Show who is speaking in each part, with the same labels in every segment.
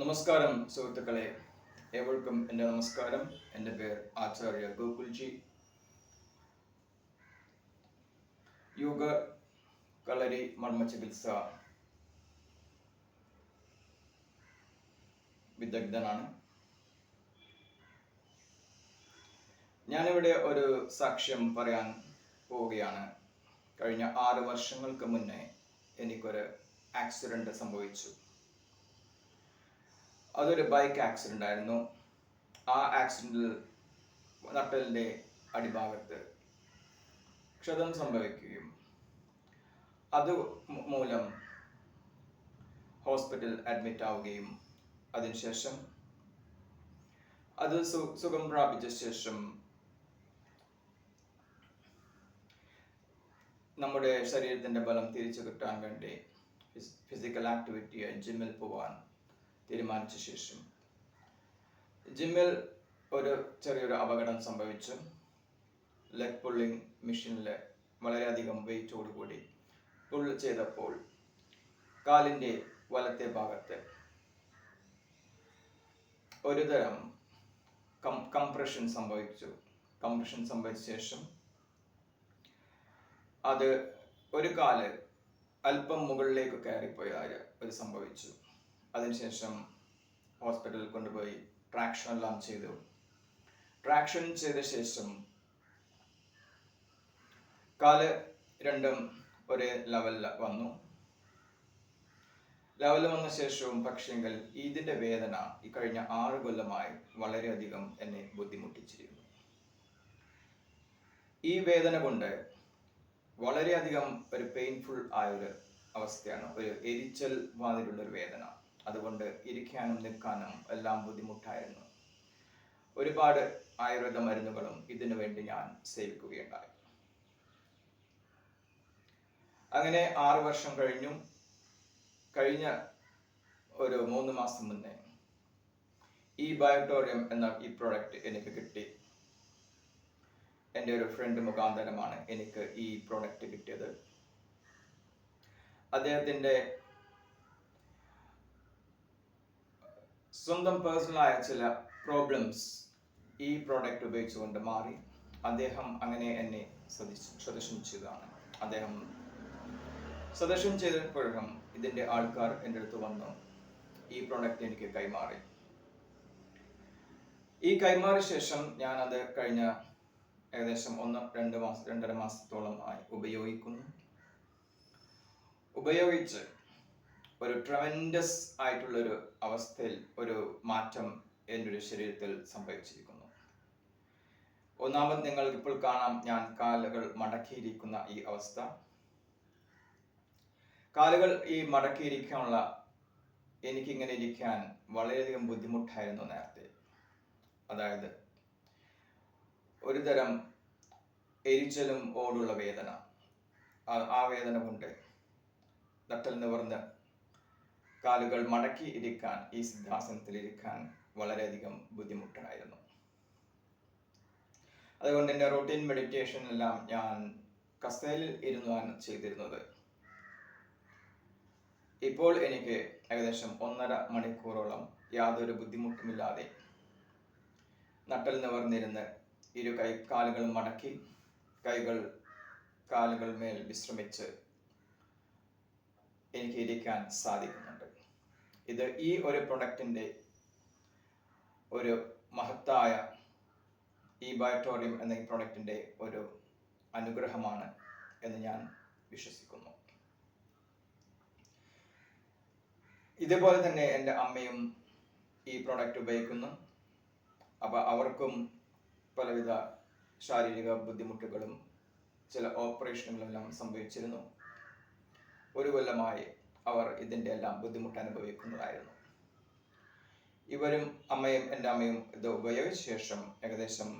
Speaker 1: നമസ്കാരം സുഹൃത്തുക്കളെ, ഏവർക്കും എൻ്റെ നമസ്കാരം. എൻ്റെ പേര് ആചാര്യ ഗോകുൽജി. യോഗ കളരി മർമ്മ ചികിത്സ വിദഗ്ധനാണ്. ഞാനിവിടെ ഒരു സാക്ഷ്യം പറയാൻ പോവുകയാണ്. കഴിഞ്ഞ 6 വർഷങ്ങൾക്ക് മുന്നേ എനിക്കൊരു ആക്സിഡന്റ് സംഭവിച്ചു. അതൊരു ബൈക്ക് ആക്സിഡന്റ് ആയിരുന്നു. ആ ആക്സിഡന്റിൽ നട്ടലിൻ്റെ അടിഭാഗത്ത് ക്ഷതം സംഭവിക്കുകയും അത് മൂലം ഹോസ്പിറ്റലിൽ അഡ്മിറ്റ് ആവുകയും അതിനുശേഷം അത് സുഖം പ്രാപിച്ച ശേഷം നമ്മുടെ ശരീരത്തിൻ്റെ ബലം തിരിച്ചു കിട്ടാൻ വേണ്ടി ഫിസിക്കൽ ആക്ടിവിറ്റിയായി ജിമ്മിൽ പോകാൻ തീരുമാനിച്ച ശേഷം ജിമ്മിൽ ഒരു ചെറിയൊരു അപകടം സംഭവിച്ചു. ലെഗ് പുള്ളിംഗ് മെഷീനിൽ വളരെയധികം വെയിറ്റോടുകൂടി പുൾ ചെയ്തപ്പോൾ കാലിൻ്റെ വലത്തെ ഭാഗത്ത് ഒരു തരം കംപ്രഷൻ സംഭവിച്ചു. കംപ്രഷൻ സംഭവിച്ച ശേഷം അത് ഒരു കാല് അല്പം മുകളിലേക്ക് കയറിപ്പോയാൽ അത് സംഭവിച്ചു. അതിനുശേഷം ഹോസ്പിറ്റലിൽ കൊണ്ടുപോയി ട്രാക്ഷൻ എല്ലാം ചെയ്തു. ട്രാക്ഷൻ ചെയ്ത ശേഷം കാല് രണ്ടും ഒരേ ലെവലിൽ വന്നു. ലെവലിൽ വന്ന ശേഷവും പക്ഷെങ്കിൽ ഇതിൻ്റെ വേദന ഈ കഴിഞ്ഞ 6 കൊല്ലമായി വളരെയധികം എന്നെ ബുദ്ധിമുട്ടിച്ചിരുന്നു. ഈ വേദന കൊണ്ട് വളരെയധികം ഒരു പെയിൻഫുൾ ആയൊരു അവസ്ഥയാണ്, ഒരു എരിച്ചൽ മാതിരിയുള്ളൊരു വേദന. അതുകൊണ്ട് ഇരിക്കാനും നിൽക്കാനും എല്ലാം ബുദ്ധിമുട്ടായിരുന്നു. ഒരുപാട് ആയുർവേദ മരുന്നുകളും ഇതിനു വേണ്ടി ഞാൻ സേവിക്കുകയുണ്ടായി. അങ്ങനെ 6 വർഷം കഴിഞ്ഞു. കഴിഞ്ഞ ഒരു 3 മാസം മുന്നേ ഈ ബയോട്ടോറിയം എന്ന ഈ പ്രോഡക്റ്റ് എനിക്ക് കിട്ടി. എൻ്റെ ഒരു ഫ്രണ്ട് മുഖാന്തരമാണ് എനിക്ക് ഈ പ്രോഡക്റ്റ് കിട്ടിയത്. അദ്ദേഹത്തിൻ്റെ സ്വന്തം പേഴ്സണലായ ചില പ്രോബ്ലംസ് ഈ പ്രോഡക്റ്റ് ഉപയോഗിച്ചുകൊണ്ട് മാറി. അദ്ദേഹം അങ്ങനെ എന്നെ സജഷൻ ചെയ്തതാണ്. അദ്ദേഹം സജഷൻ ചെയ്തപ്പോഴും ഇതിൻ്റെ ആൾക്കാർ എൻ്റെ അടുത്ത് വന്നു ഈ പ്രോഡക്റ്റ് എനിക്ക് കൈമാറി. ഈ കൈമാറിയ ശേഷം ഞാനത് കഴിഞ്ഞ ഏകദേശം 2.5 മാസത്തോളമായി ഉപയോഗിച്ച് ഒരു ട്രമെൻഡസ് ആയിട്ടുള്ളൊരു അവസ്ഥയിൽ ഒരു മാറ്റം എൻ്റെ ഒരു ശരീരത്തിൽ സംഭവിച്ചിരിക്കുന്നു. ഒന്നാമത് നിങ്ങൾക്ക് ഇപ്പോൾ കാണാം, ഞാൻ കാലുകൾ മടക്കിയിരിക്കുന്ന ഈ അവസ്ഥ. കാലുകൾ ഈ മടക്കിയിരിക്കാനുള്ള എനിക്കിങ്ങനെ ഇരിക്കാൻ വളരെയധികം ബുദ്ധിമുട്ടായിരുന്നു നേരത്തെ. അതായത് ഒരു തരം എരിച്ചലും ഓടുള്ള വേദന. ആ വേദന കൊണ്ട് നട്ടൽ നിവർന്ന് കാലുകൾ മടക്കി ഇരിക്കാൻ, ഈ സിദ്ധാസനത്തിൽ ഇരിക്കാൻ വളരെയധികം ബുദ്ധിമുട്ടായിരുന്നു. അതുകൊണ്ട് എൻ്റെ റൂട്ടീൻ മെഡിറ്റേഷനെല്ലാം ഞാൻ കസേരയിൽ ഇരുന്നാണ് ചെയ്തിരുന്നത്. ഇപ്പോൾ എനിക്ക് ഏകദേശം 1.5 മണിക്കൂറോളം യാതൊരു ബുദ്ധിമുട്ടുമില്ലാതെ നട്ടൽ നിവർന്നിരുന്ന് കാലുകൾ മടക്കി കാലുകൾ മേൽ വിശ്രമിച്ച് എനിക്ക് ഇരിക്കാൻ സാധിക്കുന്നുണ്ട്. ഇത് ഈ ഒരു പ്രൊഡക്റ്റിൻ്റെ ഒരു മഹത്തായ ഈ ബയോട്ടോറിയം എന്ന ഈ പ്രൊഡക്റ്റിൻ്റെ ഒരു അനുഗ്രഹമാണ് എന്ന് ഞാൻ വിശ്വസിക്കുന്നു. ഇതേപോലെ തന്നെ എൻ്റെ അമ്മയും ഈ പ്രൊഡക്റ്റ് ഉപയോഗിക്കുന്നു. അപ്പോൾ അവർക്കും പലവിധ ശാരീരിക ബുദ്ധിമുട്ടുകളും ചില ഓപ്പറേഷനുകളെല്ലാം സംഭവിച്ചിരുന്നു. 1 കൊല്ലമായി അവർ ഇതിൻ്റെ എല്ലാം ബുദ്ധിമുട്ട് അനുഭവിക്കുന്നതായിരുന്നു. എൻ്റെ അമ്മയും ഇത് ഉപയോഗിച്ച ശേഷം ഏകദേശം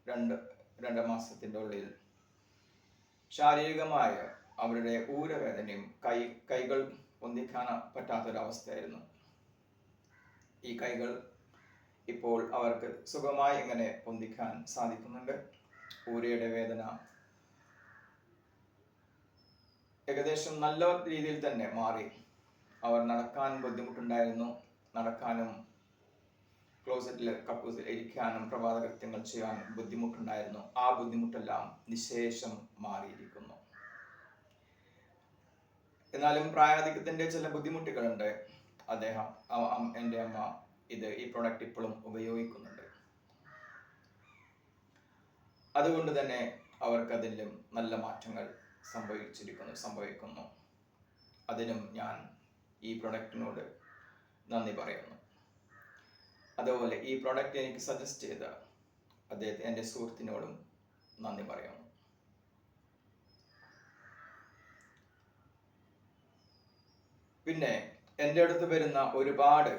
Speaker 1: 2 മാസത്തിൻ്റെ ഉള്ളിൽ ശാരീരികമായ അവരുടെ ഊരവേദനയും കൈകൾ പൊന്തിക്കാൻ പറ്റാത്തൊരവസ്ഥയായിരുന്നു. ഈ കൈകൾ ഇപ്പോൾ അവർക്ക് സുഖമായി ഇങ്ങനെ പൊന്തിക്കാൻ സാധിക്കുന്നുണ്ട്. ഊരയുടെ വേദന ഏകദേശം നല്ല രീതിയിൽ തന്നെ മാറി. അവർ നടക്കാൻ ബുദ്ധിമുട്ടുണ്ടായിരുന്നു. നടക്കാനും ക്ലോസറ്റിൽ കക്കൂസിൽ ഇരിക്കാനും പ്രഭാത കൃത്യങ്ങൾ ചെയ്യാൻ ബുദ്ധിമുട്ടുണ്ടായിരുന്നു. ആ ബുദ്ധിമുട്ടെല്ലാം നിശേഷം മാറിയിരിക്കുന്നു. എന്നാലും പ്രായാധിക്യത്തിന്റെ ചില ബുദ്ധിമുട്ടുകളുണ്ട്. എൻ്റെ അമ്മ ഈ പ്രൊഡക്റ്റ് ഇപ്പോഴും ഉപയോഗിക്കുന്നുണ്ട്. അതുകൊണ്ട് തന്നെ അവർക്കതിലും നല്ല മാറ്റങ്ങൾ സംഭവിക്കുന്നു. അതിനും ഞാൻ ഈ പ്രൊഡക്റ്റിനോട് നന്ദി പറയുന്നു. അതുപോലെ ഈ പ്രൊഡക്റ്റ് എനിക്ക് സജസ്റ്റ് ചെയ്ത എൻ്റെ സുഹൃത്തിനോടും നന്ദി പറയുന്നു. പിന്നെ എൻ്റെ അടുത്ത് വരുന്ന ഒരുപാട്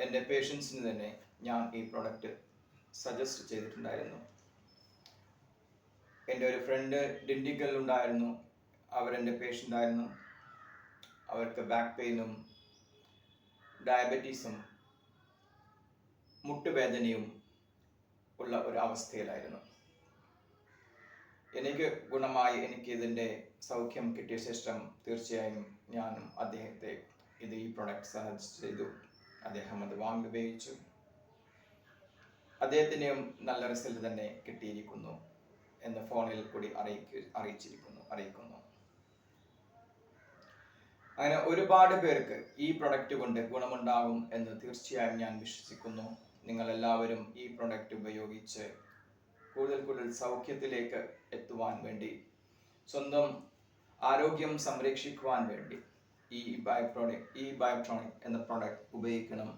Speaker 1: എൻ്റെ പേഷ്യൻസിന് തന്നെ ഞാൻ ഈ പ്രൊഡക്റ്റ് സജസ്റ്റ് ചെയ്തിട്ടുണ്ടായിരുന്നു. എൻ്റെ ഒരു ഫ്രണ്ട് ഡിണ്ടിഗലിലുണ്ടായിരുന്നു. അവരെൻ്റെ പേഷ്യൻ്റ് ആയിരുന്നു. അവർക്ക് ബാക്ക് പെയിനും ഡയബറ്റീസും മുട്ടുവേദനയും ഉള്ള ഒരു അവസ്ഥയിലായിരുന്നു. എനിക്ക് ഗുണമായി ഇതിൻ്റെ സൗഖ്യം കിട്ടിയ ശേഷം തീർച്ചയായും ഞാനും അദ്ദേഹത്തെ ഈ പ്രൊഡക്റ്റ് സജസ്റ്റ് ചെയ്തു. അദ്ദേഹം അത് വാങ്ങി ഉപയോഗിച്ചു. അദ്ദേഹത്തിനെയും നല്ല റിസൾട്ട് തന്നെ കിട്ടിയിരിക്കുന്നു എന്ന് ഫോണിൽ കൂടി അറിയിക്കുന്നു. അങ്ങനെ ഒരുപാട് പേർക്ക് ഈ പ്രൊഡക്റ്റ് കൊണ്ട് ഗുണമുണ്ടാകും എന്ന് തീർച്ചയായും ഞാൻ വിശ്വസിക്കുന്നു. നിങ്ങൾ എല്ലാവരും ഈ പ്രൊഡക്റ്റ് ഉപയോഗിച്ച് കൂടുതൽ സൗഖ്യത്തിലേക്ക് എത്തുവാൻ വേണ്ടി, സ്വന്തം ആരോഗ്യം സംരക്ഷിക്കുവാൻ വേണ്ടി ഈ ബയോട്രോണിക് എന്ന പ്രൊഡക്റ്റ് ഉപയോഗിക്കണം.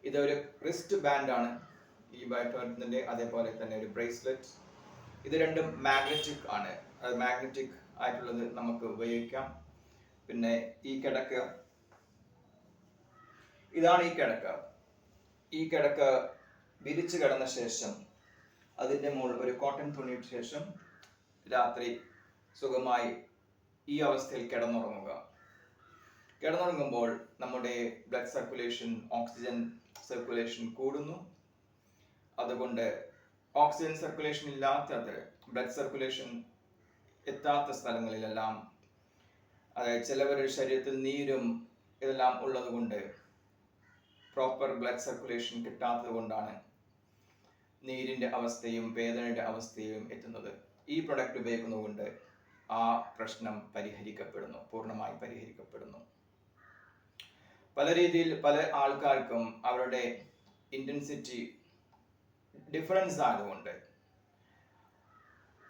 Speaker 1: ഇതൊരു റിസ്റ്റ് ബാൻഡാണ് ഈ ബയോട്രോണിക്കിൻ്റെ. അതേപോലെ തന്നെ ഒരു ബ്രേസ്ലെറ്റ്. ഇത് രണ്ടും മാഗ്നറ്റിക് ആണ്. അത് മാഗ്നറ്റിക് ആയിട്ടുള്ളത് നമുക്ക് ഉപയോഗിക്കാം. പിന്നെ ഈ കിടക്ക, ഇതാണ് ഈ കിടക്ക വിരിച്ചു കിടന്ന ശേഷം അതിൻ്റെ മുകളിൽ ഒരു കോട്ടൺ തുണിയിട്ട ശേഷം രാത്രി സുഖമായി ഈ അവസ്ഥയിൽ കിടന്നുറങ്ങുമ്പോൾ നമ്മുടെ ബ്ലഡ് സർക്കുലേഷൻ, ഓക്സിജൻ സർക്കുലേഷൻ കൂടുന്നു. അതുകൊണ്ട് ഓക്സിജൻ സർക്കുലേഷൻ ബ്ലഡ് സർക്കുലേഷൻ എത്താത്ത സ്ഥലങ്ങളിലെല്ലാം, അതായത് ചിലവരുടെ ശരീരത്തിൽ നീരും ഇതെല്ലാം ഉള്ളത് കൊണ്ട്, പ്രോപ്പർ ബ്ലഡ് സർക്കുലേഷൻ കിട്ടാത്തത് കൊണ്ടാണ് നീരിൻ്റെ അവസ്ഥയും വേദനയുടെ അവസ്ഥയും എത്തുന്നത്. ഈ പ്രൊഡക്റ്റ് ഉപയോഗിക്കുന്നതുകൊണ്ട് ആ പ്രശ്നം പൂർണ്ണമായി പരിഹരിക്കപ്പെടുന്നു. പല രീതിയിൽ പല ആൾക്കാർക്കും അവരുടെ ഇൻറ്റൻസിറ്റി ഡിഫറൻസ് ആയതുകൊണ്ട്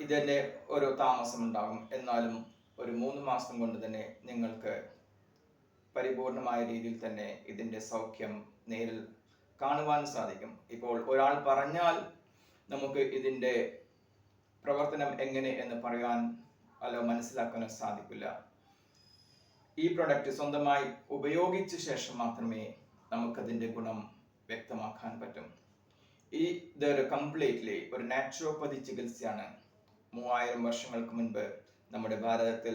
Speaker 1: ഇതിൻ്റെ ഒരു താമസം ഉണ്ടാകും. എന്നാലും ഒരു 3 മാസം കൊണ്ട് തന്നെ നിങ്ങൾക്ക് പരിപൂർണമായ രീതിയിൽ തന്നെ ഇതിൻ്റെ സൗഖ്യം നേരിൽ കാണുവാൻ സാധിക്കും. ഇപ്പോൾ ഒരാൾ പറഞ്ഞാൽ നമുക്ക് ഇതിൻ്റെ പ്രവർത്തനം എങ്ങനെ എന്ന് പറയാൻ മനസ്സിലാക്കാൻ സാധിക്കില്ല. ഈ പ്രൊഡക്റ്റ് സ്വന്തമായി ഉപയോഗിച്ച ശേഷം മാത്രമേ നമുക്കതിൻ്റെ ഗുണം വ്യക്തമാക്കാൻ പറ്റും. ഇതൊരു കംപ്ലീറ്റ്ലി ഒരു നാച്ചുറോപ്പതി ചികിത്സയാണ്. 3000 വർഷങ്ങൾക്ക് മുൻപ് നമ്മുടെ ഭാരതത്തിൽ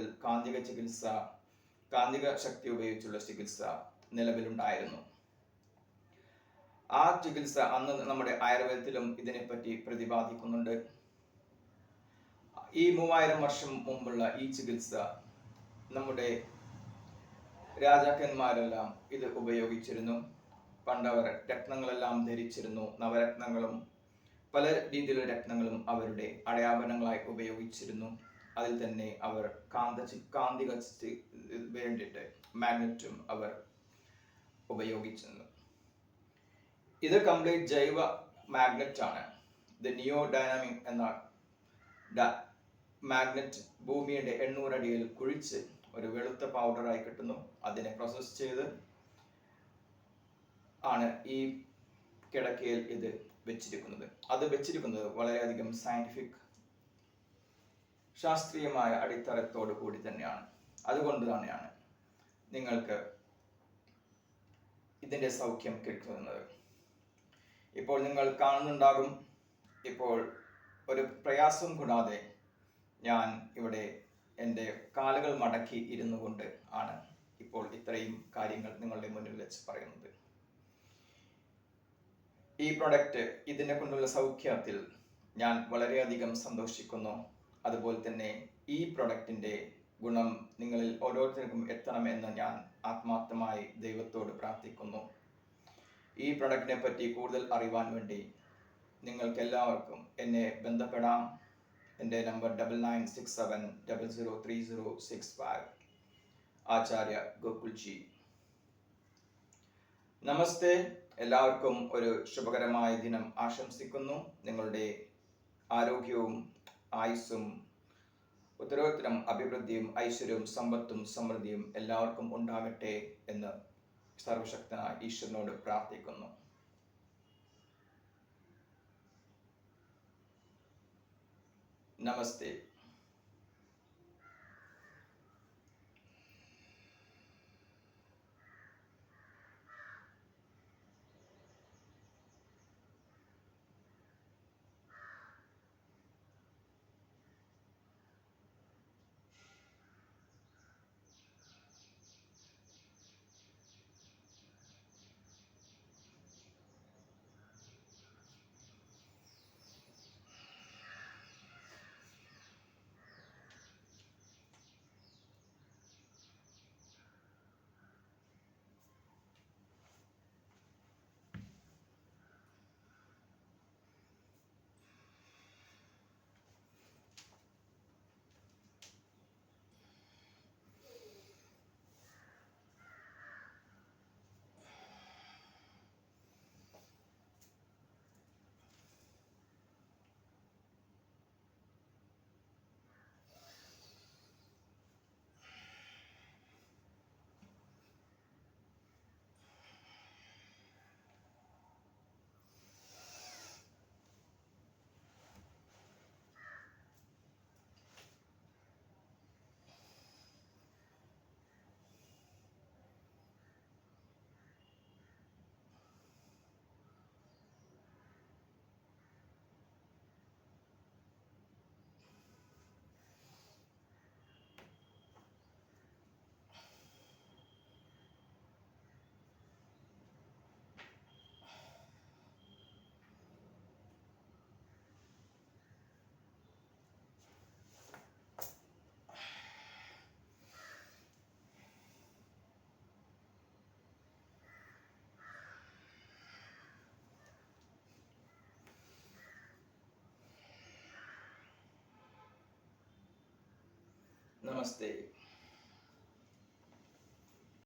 Speaker 1: കാന്തിക ശക്തി ഉപയോഗിച്ചുള്ള ചികിത്സ നിലവിലുണ്ടായിരുന്നു. ആ ചികിത്സ അന്ന് നമ്മുടെ ആയുർവേദത്തിലും ഇതിനെപ്പറ്റി പ്രതിപാദിക്കുന്നുണ്ട്. ഈ 3000 വർഷം മുമ്പുള്ള ഈ ചികിത്സ നമ്മുടെ രാജാക്കന്മാരെല്ലാം ഇത് ഉപയോഗിച്ചിരുന്നു. പണ്ടവർ രത്നങ്ങളെല്ലാം ധരിച്ചിരുന്നു. നവരത്നങ്ങളും പല രീതിയിലുള്ള രത്നങ്ങളും അവരുടെ അടയാഭരണങ്ങളായി ഉപയോഗിച്ചിരുന്നു. അതിൽ തന്നെ അവർ കാന്തിക വേണ്ടിയിട്ട് മാഗ്നറ്റും അവർ ഉപയോഗിച്ചിരുന്നു. ഇത് കംപ്ലീറ്റ് ജൈവ മാഗ്നറ്റ് ആണ്. ഇത് നിയോ ഡൈനാമിക് എന്ന മാഗ്നറ്റ് ഭൂമിയുടെ 800 അടിയിൽ കുഴിച്ച് ഒരു വെളുത്ത പൗഡറായി കിട്ടുന്നു. അതിനെ പ്രോസസ് ചെയ്ത് ആണ് ഈ കിടക്കയിൽ ഇത് വെച്ചിരിക്കുന്നത് വളരെയധികം സയന്റിഫിക് ശാസ്ത്രീയമായ അടിത്തറത്തോടു കൂടി തന്നെയാണ്. അതുകൊണ്ട് തന്നെയാണ് നിങ്ങൾക്ക് ഇതിൻ്റെ സൗഖ്യം കിട്ടുന്നത്. ഇപ്പോൾ നിങ്ങൾ കാണുന്നുണ്ടാകും, ഇപ്പോൾ ഒരു പ്രയാസം കൂടാതെ ഞാൻ ഇവിടെ എൻ്റെ കാലുകൾ മടക്കി ഇരുന്നു കൊണ്ട് ആണ് ഇപ്പോൾ ഇത്രയും കാര്യങ്ങൾ നിങ്ങളുടെ മുന്നിൽ വെച്ച് പറയുന്നത്. ഈ പ്രൊഡക്റ്റ് ഇതിനെ കൊണ്ടുള്ള സൗഖ്യത്തിൽ ഞാൻ വളരെയധികം സന്തോഷിക്കുന്നു. അതുപോലെ തന്നെ ഈ പ്രൊഡക്റ്റിൻ്റെ ഗുണം നിങ്ങളിൽ ഓരോരുത്തർക്കും എത്തണമെന്ന് ഞാൻ ആത്മാർത്ഥമായി ദൈവത്തോട് പ്രാർത്ഥിക്കുന്നു. ഈ പ്രൊഡക്റ്റിനെ പറ്റി കൂടുതൽ അറിയുവാൻ വേണ്ടി നിങ്ങൾക്ക് എല്ലാവർക്കും എന്നെ ബന്ധപ്പെടാം. എൻ്റെ നമ്പർ 9967003065. ആചാര്യ ഗോകുൽജി. നമസ്തേ. എല്ലാവർക്കും ഒരു ശുഭകരമായ ദിനം ആശംസിക്കുന്നു. നിങ്ങളുടെ ആരോഗ്യവും ആയുസ്സും ഉത്തരോത്തരം അഭിവൃദ്ധിയും ഐശ്വര്യവും സമ്പത്തും സമൃദ്ധിയും എല്ലാവർക്കും ഉണ്ടാകട്ടെ എന്ന് സർവശക്തനായ ഈശ്വരനോട് പ്രാർത്ഥിക്കുന്നു. നമസ്തേ. നമസ്തേ.